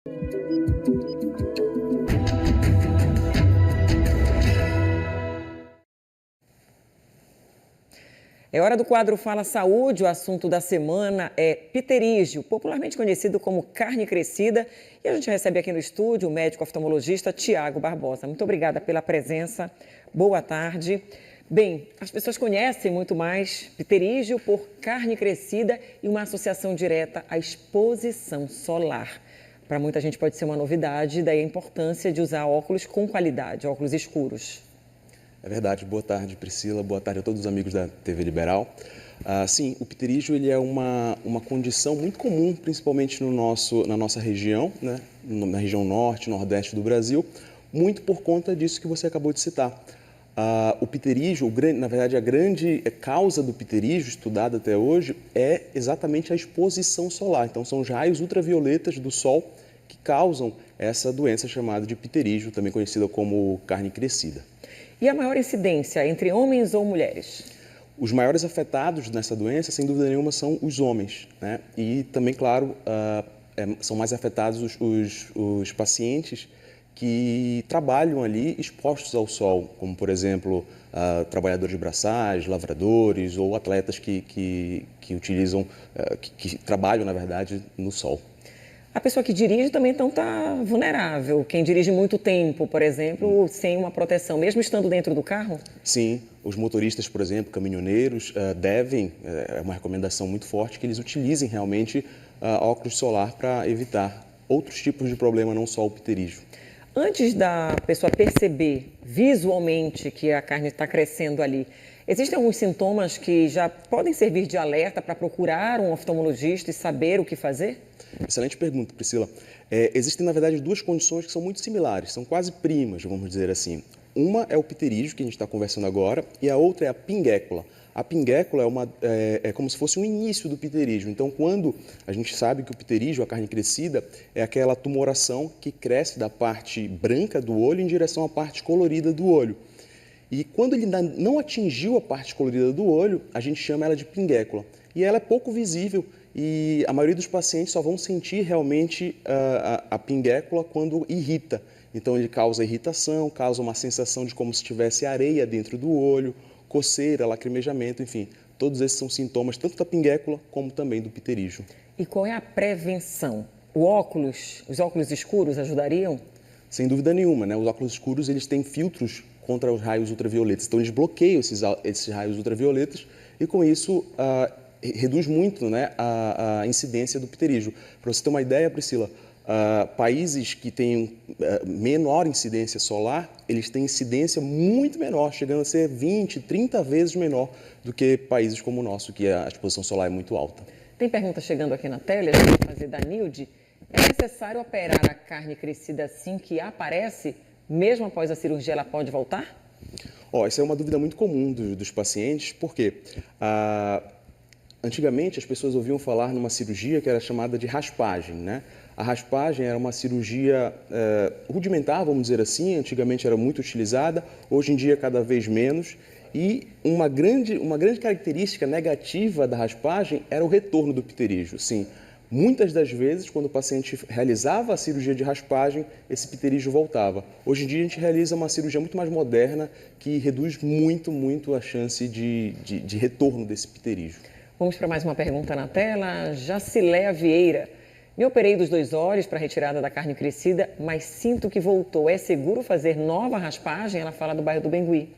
É hora do quadro Fala Saúde. O assunto da semana é pterígio, popularmente conhecido como carne crescida. E a gente recebe aqui no estúdio o médico oftalmologista Tiago Barbosa. Muito obrigada pela presença. Boa tarde. Bem, as pessoas conhecem muito mais pterígio por carne crescida e uma associação direta à exposição solar. Para muita gente pode ser uma novidade, daí a importância de usar óculos com qualidade, óculos escuros. É verdade. Boa tarde, Priscila. Boa tarde a todos os amigos da TV Liberal. Sim, o pterígio ele é uma condição muito comum, principalmente na nossa região, né? Na região norte, nordeste do Brasil, muito por conta disso que você acabou de citar. O pterígio, na verdade, a grande causa do pterígio estudada até hoje é exatamente a exposição solar. Então, são os raios ultravioletas do sol que causam essa doença chamada de pterígio, também conhecida como carne crescida. E a maior incidência entre homens ou mulheres? Os maiores afetados nessa doença, sem dúvida nenhuma, são os homens, né? E também, claro, são mais afetados os pacientes que trabalham ali expostos ao sol, como, por exemplo, trabalhadores braçais, lavradores ou atletas que utilizam, que trabalham, na verdade, no sol. A pessoa que dirige também então está vulnerável. Quem dirige muito tempo, por exemplo, sem uma proteção, mesmo estando dentro do carro? Sim, os motoristas, por exemplo, caminhoneiros, devem, é uma recomendação muito forte, que eles utilizem realmente óculos solar para evitar outros tipos de problema, não só o pterígio. Antes da pessoa perceber visualmente que a carne está crescendo ali, existem alguns sintomas que já podem servir de alerta para procurar um oftalmologista e saber o que fazer? Excelente pergunta, Priscila. Existem, na verdade, duas condições que são muito similares, são quase primas, vamos dizer assim. Uma é o pterígio, que a gente está conversando agora, e a outra é a pinguécula. A pinguécula é como se fosse o início do pterígio. Então, quando a gente sabe que o pterígio, a carne crescida, é aquela tumoração que cresce da parte branca do olho em direção à parte colorida do olho. E quando ele ainda não atingiu a parte colorida do olho, a gente chama ela de pinguécula. E ela é pouco visível e a maioria dos pacientes só vão sentir realmente a pinguécula quando irrita. Então ele causa irritação, causa uma sensação de como se tivesse areia dentro do olho, coceira, lacrimejamento, enfim. Todos esses são sintomas tanto da pinguécula como também do pterígio. E qual é a prevenção? Os óculos escuros ajudariam? Sem dúvida nenhuma, né? Os óculos escuros eles têm filtros contra os raios ultravioletas. Então eles bloqueiam esses raios ultravioletas e com isso reduz muito, né, a incidência do pterígio. Para você ter uma ideia, Priscila, países que têm menor incidência solar, eles têm incidência muito menor, chegando a ser 20, 30 vezes menor do que países como o nosso, que a exposição solar é muito alta. Tem pergunta chegando aqui na tela, a gente vai fazer da Nilde. É necessário operar a carne crescida assim que aparece? Mesmo após a cirurgia, ela pode voltar? Essa é uma dúvida muito comum dos pacientes, porque antigamente as pessoas ouviam falar numa cirurgia que era chamada de raspagem, né? A raspagem era uma cirurgia rudimentar, vamos dizer assim, antigamente era muito utilizada, hoje em dia cada vez menos. E uma grande característica negativa da raspagem era o retorno do pterígio, sim. Muitas das vezes, quando o paciente realizava a cirurgia de raspagem, esse pterígio voltava. Hoje em dia, a gente realiza uma cirurgia muito mais moderna, que reduz muito, muito a chance de retorno desse pterígio. Vamos para mais uma pergunta na tela. Jaciléa Vieira. Me operei dos 2 olhos para retirada da carne crescida, mas sinto que voltou. É seguro fazer nova raspagem? Ela fala do bairro do Bengui.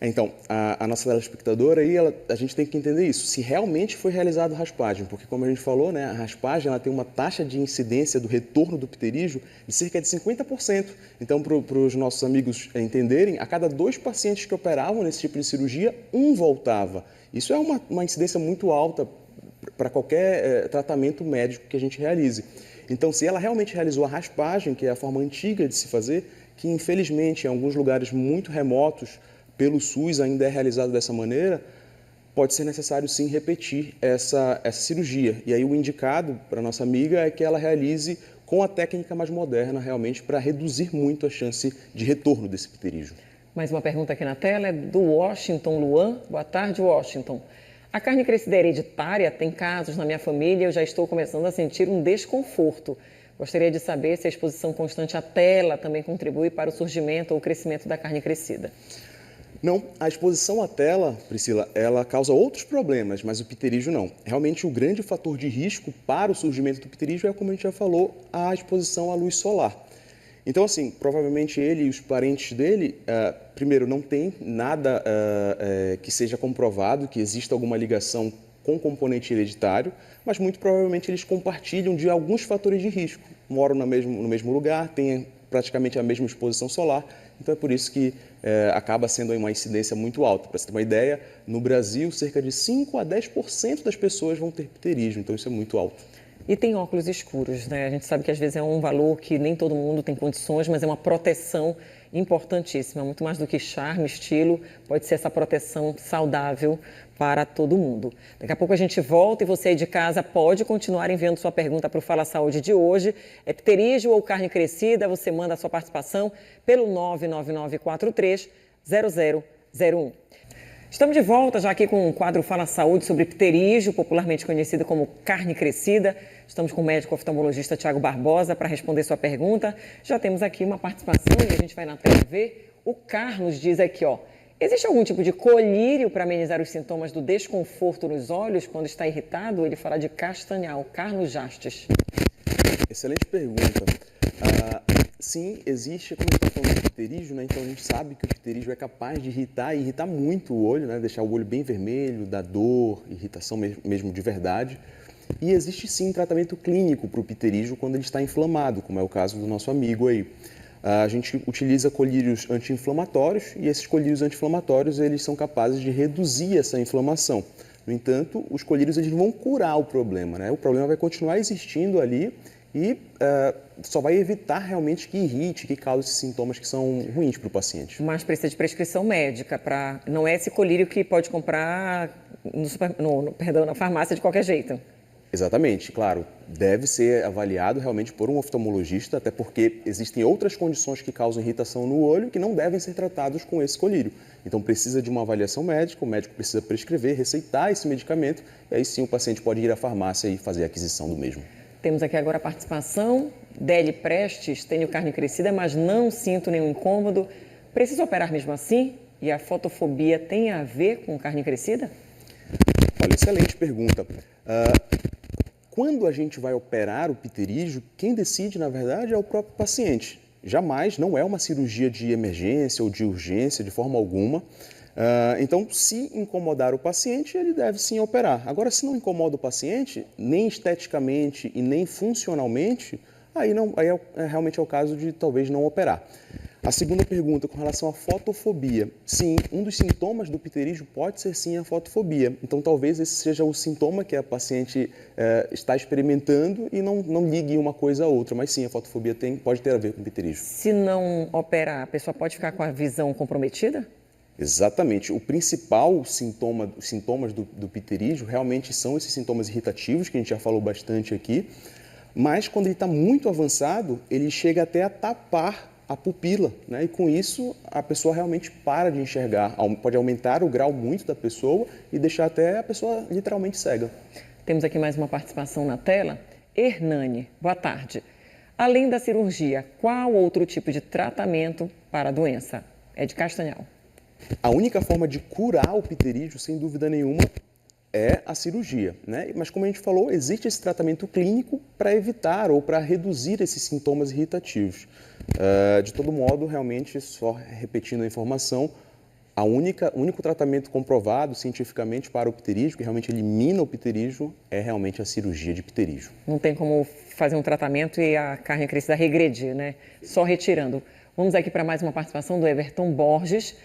Então, a nossa telespectadora aí, a gente tem que entender isso, se realmente foi realizada a raspagem, porque como a gente falou, né, a raspagem ela tem uma taxa de incidência do retorno do pterígio de cerca de 50%. Então, para os nossos amigos entenderem, a cada 2 pacientes que operavam nesse tipo de cirurgia, 1 voltava. Isso é uma incidência muito alta para qualquer tratamento médico que a gente realize. Então, se ela realmente realizou a raspagem, que é a forma antiga de se fazer, que infelizmente em alguns lugares muito remotos, pelo SUS ainda é realizado dessa maneira, pode ser necessário sim repetir essa cirurgia. E aí o indicado para a nossa amiga é que ela realize com a técnica mais moderna realmente para reduzir muito a chance de retorno desse pterígio. Mais uma pergunta aqui na tela é do Washington Luan. Boa tarde, Washington. A carne crescida é hereditária? Tem casos na minha família e eu já estou começando a sentir um desconforto. Gostaria de saber se a exposição constante à tela também contribui para o surgimento ou crescimento da carne crescida. Não, a exposição à tela, Priscila, ela causa outros problemas, mas o pterígio não. Realmente o grande fator de risco para o surgimento do pterígio é, como a gente já falou, a exposição à luz solar. Então, assim, provavelmente ele e os parentes dele, primeiro, não tem nada que seja comprovado, que exista alguma ligação com componente hereditário, mas muito provavelmente eles compartilham de alguns fatores de risco. Moram no mesmo lugar, têm praticamente a mesma exposição solar, então é por isso que acaba sendo uma incidência muito alta. Para você ter uma ideia, no Brasil, cerca de 5 a 10% das pessoas vão ter pterígio, então isso é muito alto. E tem óculos escuros, né? A gente sabe que às vezes é um valor que nem todo mundo tem condições, mas é uma proteção importantíssima, muito mais do que charme, estilo, pode ser essa proteção saudável para todo mundo. Daqui a pouco a gente volta e você aí de casa pode continuar enviando sua pergunta para o Fala Saúde de hoje. É pterígio ou carne crescida? Você manda a sua participação pelo 999430001. Estamos de volta já aqui com o quadro Fala Saúde sobre pterígio, popularmente conhecido como carne crescida. Estamos com o médico oftalmologista Tiago Barbosa para responder sua pergunta. Já temos aqui uma participação e a gente vai na tela ver. O Carlos diz aqui, ó, existe algum tipo de colírio para amenizar os sintomas do desconforto nos olhos quando está irritado? Ele fala de castanhar, o Carlos Jastes. Excelente pergunta. Sim, existe, como a gente está falando de pterígio, né? Então a gente sabe que o pterígio é capaz de irritar e irritar muito o olho, né? Deixar o olho bem vermelho, dar dor, irritação mesmo de verdade. E existe sim tratamento clínico para o pterígio quando ele está inflamado, como é o caso do nosso amigo aí. A gente utiliza colírios anti-inflamatórios e esses colírios anti-inflamatórios eles são capazes de reduzir essa inflamação. No entanto, os colírios eles não vão curar o problema, né? O problema vai continuar existindo ali e só vai evitar realmente que irrite, que cause esses sintomas que são ruins para o paciente. Mas precisa de prescrição médica, não é esse colírio que pode comprar na farmácia de qualquer jeito. Exatamente, claro. Deve ser avaliado realmente por um oftalmologista, até porque existem outras condições que causam irritação no olho que não devem ser tratados com esse colírio. Então precisa de uma avaliação médica, o médico precisa prescrever, receitar esse medicamento, e aí sim o paciente pode ir à farmácia e fazer a aquisição do mesmo. Temos aqui agora a participação. Deli Prestes, tenho carne crescida, mas não sinto nenhum incômodo. Preciso operar mesmo assim? E a fotofobia tem a ver com carne crescida? Olha, excelente pergunta. Quando a gente vai operar o pterígio, quem decide, na verdade, é o próprio paciente. Jamais, não é uma cirurgia de emergência ou de urgência, de forma alguma. Então, se incomodar o paciente, ele deve sim operar. Agora, se não incomoda o paciente, nem esteticamente e nem funcionalmente, aí realmente é o caso de talvez não operar. A segunda pergunta, com relação à fotofobia. Sim, um dos sintomas do pterígio pode ser sim a fotofobia. Então, talvez esse seja o sintoma que a paciente está experimentando e não ligue uma coisa a outra. Mas sim, a fotofobia pode ter a ver com o pterígio. Se não operar, a pessoa pode ficar com a visão comprometida? Exatamente. O principal os sintomas do pterígio realmente são esses sintomas irritativos, que a gente já falou bastante aqui. Mas quando ele está muito avançado, ele chega até a tapar a pupila, né? E com isso a pessoa realmente para de enxergar, pode aumentar o grau muito da pessoa e deixar até a pessoa literalmente cega. Temos aqui mais uma participação na tela. Hernani, boa tarde. Além da cirurgia, qual outro tipo de tratamento para a doença? É de Castanhal. A única forma de curar o pterígio, sem dúvida nenhuma, é a cirurgia, né? Mas como a gente falou, existe esse tratamento clínico para evitar ou para reduzir esses sintomas irritativos. De todo modo, realmente, só repetindo a informação, o único tratamento comprovado cientificamente para o pterígio, que realmente elimina o pterígio, é realmente a cirurgia de pterígio. Não tem como fazer um tratamento e a carne crescida regredir, né? Só retirando. Vamos aqui para mais uma participação do Everton Borges.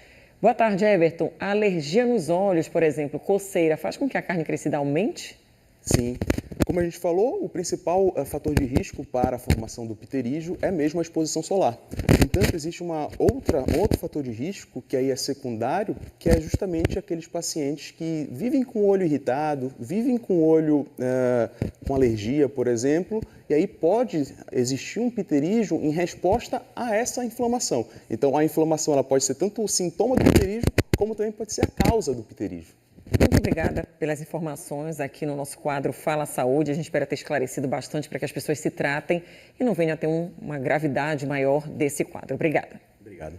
Boa tarde, Everton. A alergia nos olhos, por exemplo, coceira, faz com que a carne crescida aumente? Sim. Como a gente falou, o principal fator de risco para a formação do pterígio é mesmo a exposição solar. No entanto, existe outro fator de risco, que aí é secundário, que é justamente aqueles pacientes que vivem com o olho irritado, vivem com o olho com alergia, por exemplo, e aí pode existir um pterígio em resposta a essa inflamação. Então, a inflamação ela pode ser tanto o sintoma do pterígio, como também pode ser a causa do pterígio. Muito obrigada pelas informações aqui no nosso quadro Fala Saúde. A gente espera ter esclarecido bastante para que as pessoas se tratem e não venham a ter uma gravidade maior desse quadro. Obrigada. Obrigado.